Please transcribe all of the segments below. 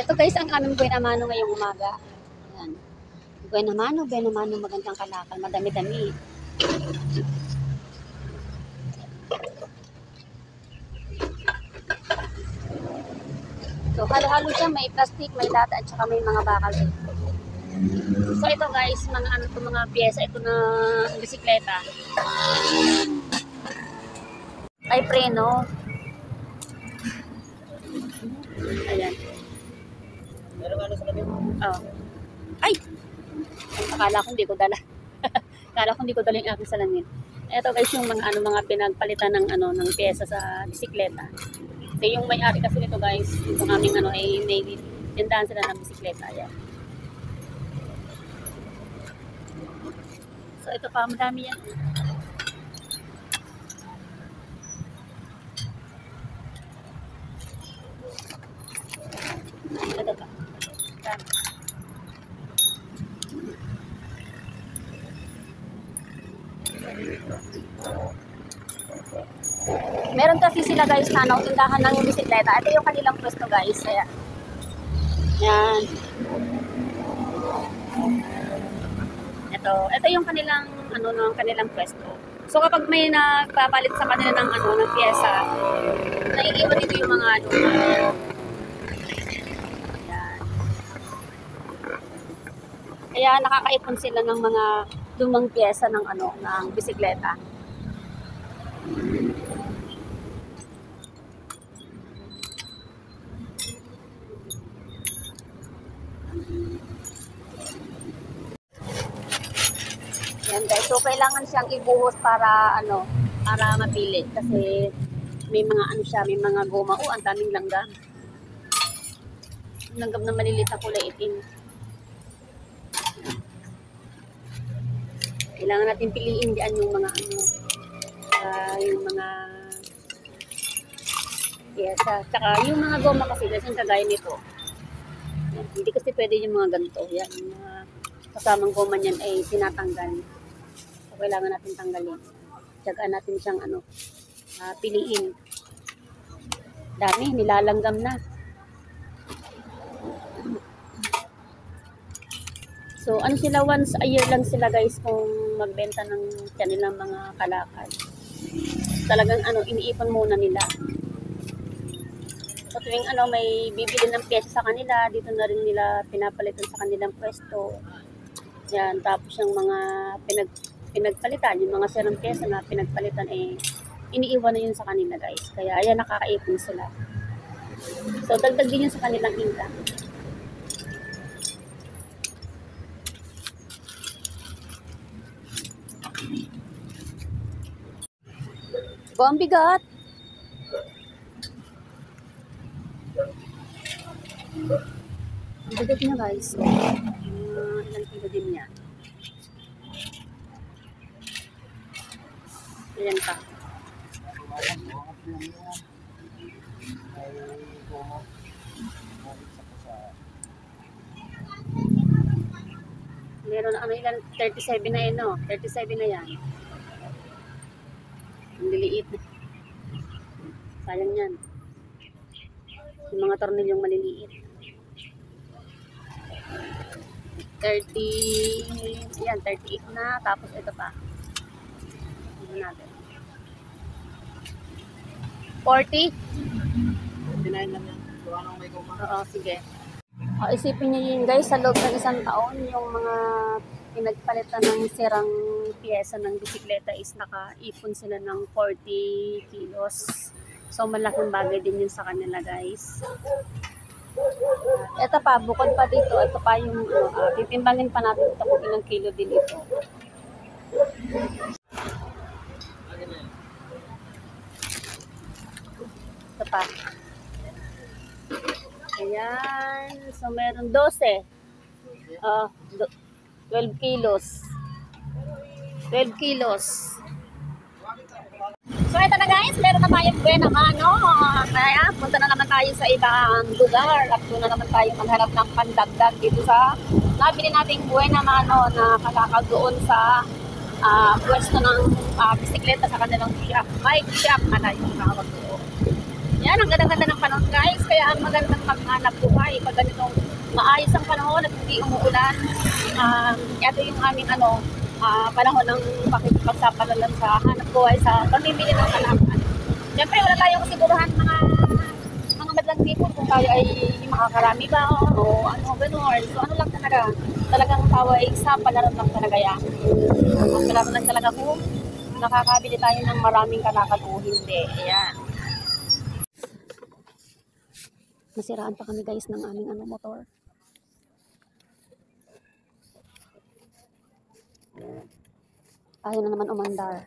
Ito guys, ang aming buena mano ngayong umaga. Ayan. Buena mano, magandang kalakal, madami-dami. So, halo-halo siya, may plastic, may lata, at saka may mga bakal. So, ito guys, mga piyesa, ito na bisikleta. Ay, preno. Ayan. Meron ano sa labi? Oh. Ay! Akala ko hindi ko dala. Akala ko hindi ko dala yung aking salamin. Ito guys, yung mga pinagpalitan ng piyesa sa bisikleta. Kasi yung may-ari kasi nito guys, itong aming ay may tindahan sila ng bisikleta. Ayan. So ito pa, madami yan. Ito pa. Dami. Meron kasi sila guys na tindahan ng bisikleta. Ito yung kanilang pwesto guys. Ayan. Yan. Ito yung kanilang kanilang pwesto. So kapag may nagpapalit sa kanila ng piyesa, naiiwan dito yung mga Ayan. Kaya nakakaipon sila ng mga lumang piyesa ng bisikleta. Yan guys, so kailangan siyang ibuhos para mapili kasi may mga may mga goma. Oh, ang daming langgam. Langgam na maliliit na kulay itim. Kailangan natin piliin diyan yung mga piyesa. Tsaka yung mga goma kasi guys, yung kagaya nito. Yan, hindi kasi pwede yung mga ganito. Yan, yung mga kasamang goma niyan ay tinatanggal. So, kailangan natin tanggalin. Tsagaan natin siyang piliin. Dami, nilalanggam na. So, sila, once a year lang sila guys kung magbenta ng kanilang mga kalakal. Talagang iniipon muna nila. So, tuwing may bibili ng pyesa sa kanila, dito na rin nila pinapalitan sa kanilang pwesto. Yan, tapos yung mga pinagpalitan, yung mga serang pyesa na pinagpalitan, iniiwan na yun sa kanila guys. Kaya, ayan, nakakaipon sila. So, dagdag din yun sa kanilang income. Ang bigat. Ang bigat niya guys. Ilang kilo din niya. Ayan pa. Meron na ilan? 37 na yan, no? 37 na yan. Ang liliit. Sayang yan. Yung mga tornilyong maliliit. 30, yan, 38 na. Tapos ito pa. Ito natin. 40? 29 lang yan. Gawa nang may goma. Oo, sige. Isipin niyo yun guys, sa loob ng isang taon, yung mga pinagpalitan ng sirang piyesa ng bisikleta is nakaipon sila ng 40 kilos. So, malaking bagay din yun sa kanila guys. Ito pa, bukod pa dito, ito pa yung, titimbangin pa natin ito kung ilang kilo din ito. Ito pa. Ayan. So, meron 12. 12 kilos. 12 kilos. So, ito na guys. Meron na tayong buena mano. Kaya, punta na naman tayo sa ibang lugar. At doon na naman tayo maghanap ng pandagdag dito sa nabili nating buena mano na kalakal doon sa pwesto ng bisikleta sa kanilang shop. Bike shop na yung tawag doon. Yan, ang ganda-ganda ng panahon guys. Kaya ang magandang maghanap buhay. Pag ganitong maayos ang panahon at hindi umuulan. Ito yung aming panahon ng pakipagsapalalan sa hanap buhay sa pamimili ng halaman. Siyempre, wala tayong kasiguruhan mga madlang people kung tayo ay makakarami ba o ano gano'n. So ano lang talaga. Talagang tao ay sa palaran lang talaga yan. Ang palaran lang talaga kung nakakabili tayo ng maraming kalakan o hindi. Ayan. Nasiraan pa kami guys ng aming motor. Ayaw na naman umandar.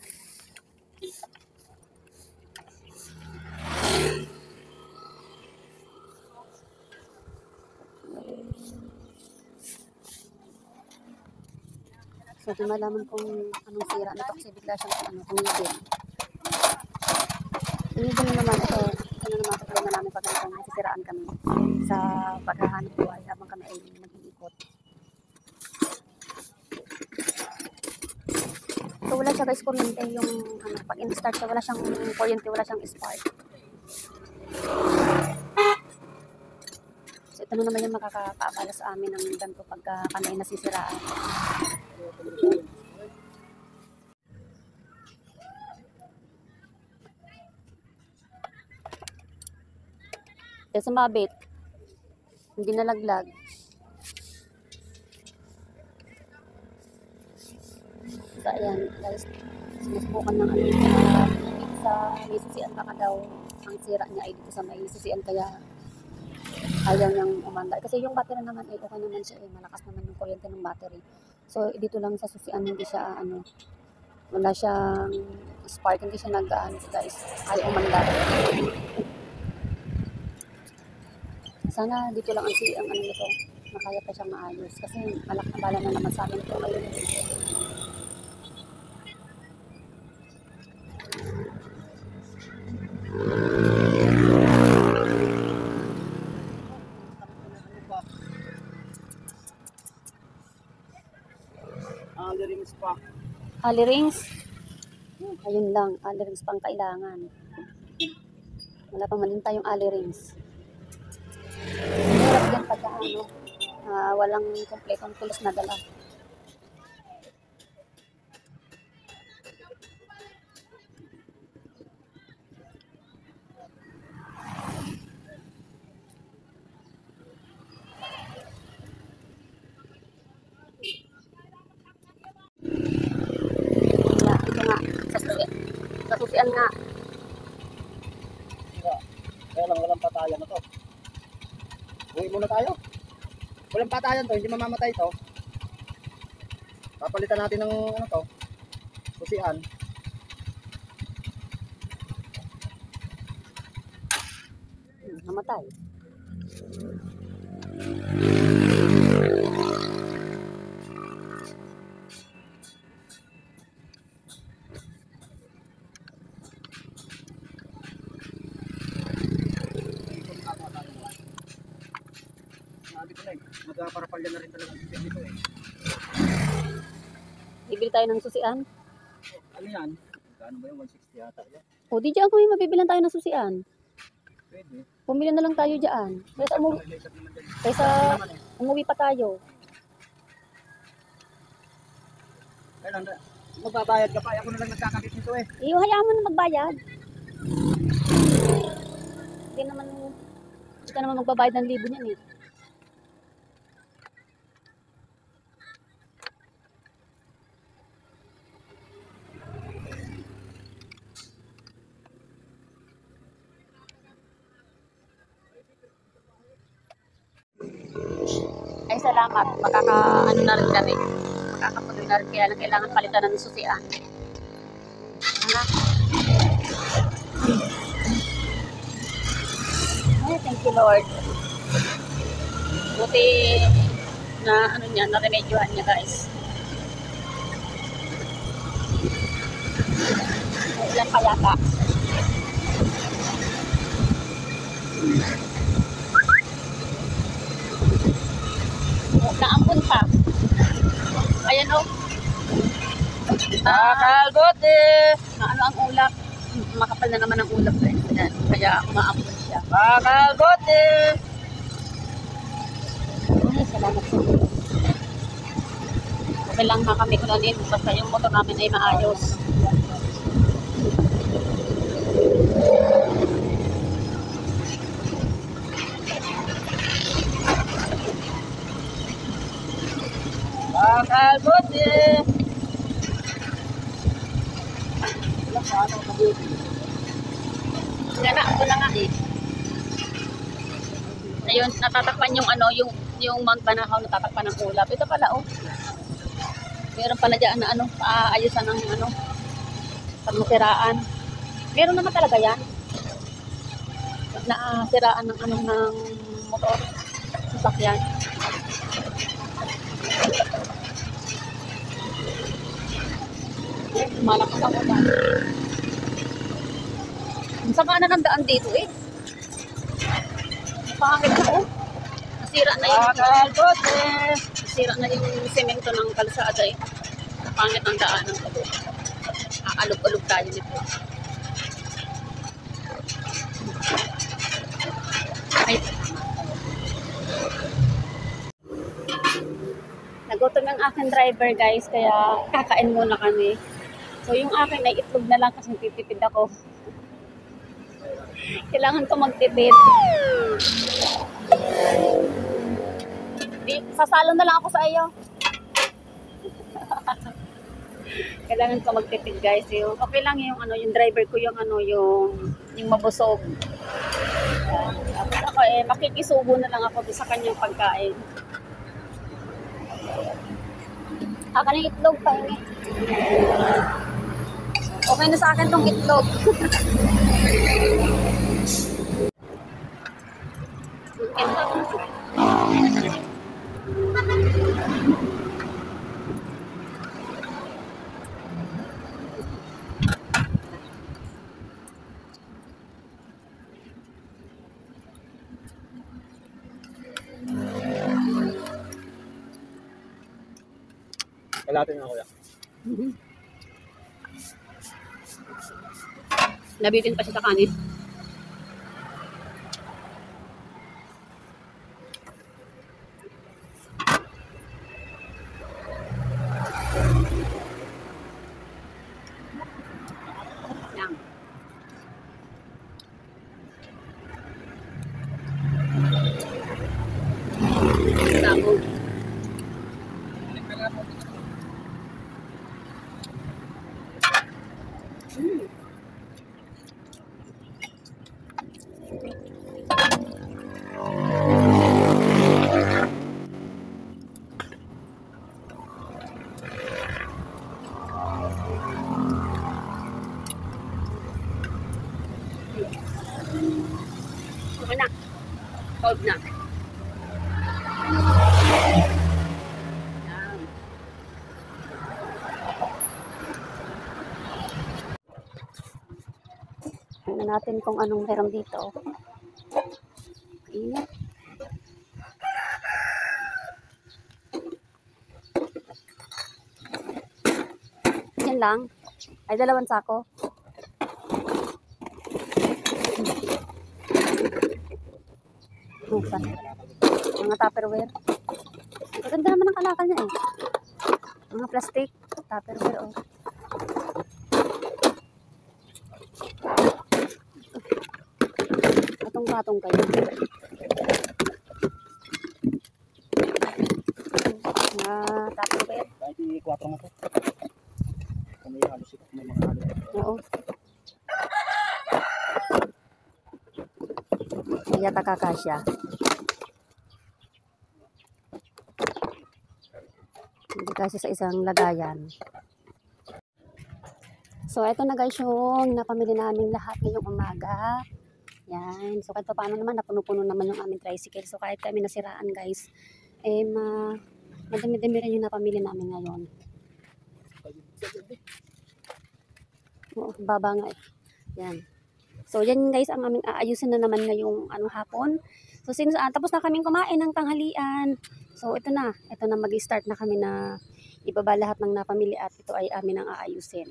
So, di malaman kung anong sira nito kasi bigla siyang tumigil. Tumigil na naman ito. Ito na naman ito na namin pag ganitong nasisiraan kami sa paghahanap buhay habang kami ay mag-iikot. So, wala siya guys kuryente yung pag in-start siya, wala siyang kuryente, wala siyang spark. So, ito na naman yung makakaabala sa amin ng ganito pagka kami ay nasisiraan. Kaya sumabit, hindi nalaglag. So, ayan, guys, sinusubukan ng sa may susian baka daw ang sira niya ay dito sa may susian kaya ayaw niyang umandar. Kasi yung battery naman ay okay naman siya, malakas naman yung kuryente ng battery. So, dito lang sa susian, hindi siya, wala siyang spark, hindi siya guys, ayaw umandar. Sana dito lang ang nito, makaya pa siyang maayos. Kasi malakabala na naman sa amin ito. Ayun. Ali rings pa. Ali rings? Ayun lang, ali rings pang kailangan. Wala pa man din tayong ali rings. Hirap yan pagka walang kompletong tulos na dala. Sa susian nga. Kaya lang walang patayan na to. Uwi muna tayo. Walang patayan to, hindi mamamatay to. Papalitan natin ng susian. Namatay. Magpaparapalya na rin talaga dito eh. Bibili tayo ng susian. Ano yan? Gaano ba yung 160 yata yan? O, di dyan kung mabibilan tayo ng susian. Pwede. Pumili na lang tayo dyan. Kaysa umuwi pa tayo. Kaya lang, magbabayad ka pa. Ako na lang nagkakabit nito eh. Hayaan mo na magbayad. Hindi ka naman magbabayad ng libo niyan eh. Ay salamat, na rin kami. Makakapuloy na rin kaya lang kailangan palitan ng susian. Ay, thank you Lord. Buti na na-remedyohan niya guys. Ilan pa yata. Naampun pa. Ayan o. Kalbote! Ano ang ulap? makapal na naman ang ulap guys. Ayan, kaya umaambon siya. Makabote! Ay, salamat sa Diyos. Okay lang na kami kulanin. Basta yung motor namin ay maayos. Makabote! Wala paano kabuti. Yan na, ito na nga eh. Ayun, natatakpan yung ano, yung Mount Banahaw, natatakpan ng ulap. Ito pala oh. Meron pala dyan na ano, paayusan ng ano, pag masiraan. Meron naman talaga yan. Nasiraan ng ano, ng motor, sasakyan. Malakas ang ulan. Ang sama na ng daan dito eh. Pangit na oh. Nasira na yung Makabote! nasira na yung semento ng kalsada eh. Pangit ang daan ng tabo. Aalog-alog tayo nito. Ay, nagutom ang aking driver guys, kaya kakain muna kami. So yung akin ay itlog na lang kasi titipid ako. Kailangan ko magtipid. Sasalo na lang ako sa iyo. Kailangan ko magtipid guys. Yung, okay lang yung ano, yung driver ko yung ano, yung mabusog. Tapos ako makikisubo na lang ako sa kanyang pagkain. Akin yung itlog pa hingi. Okay na sa akin tong itlog. Kalatin nga kuya. Nabitin pa siya sa kanin. Yan. Tabo. Okay na. Cold na. Yan. Tingnan natin kung anong meron dito. Ingat. Yan lang. Ay, 2 sako. Bukan. Mga tupperware. Maganda naman ang kalakal niya eh. Mga plastic. Tupperware oh. Patong-patong kayo. Mga tupperware. Kahit i-4 mo to. Kung may halos ito, may mga halos. Oo. Yata kakasya. Hindi kasi sa isang lagayan. So, eto na guys yung napamili namin lahat ngayong umaga. Yan. So, kahit pa paano naman, napuno-puno naman yung aming tricycle. So, kahit kami nasiraan guys, madami-dami rin yung napamili namin ngayon. Oo, baba nga eh. Yan. So, yan guys ang aming aayusin na naman ngayong hapon. So, tapos na kaming kumain ng tanghalian. So, ito na mag-start na kami na ibaba lahat ng napamili at ito ay amin ang aayusin.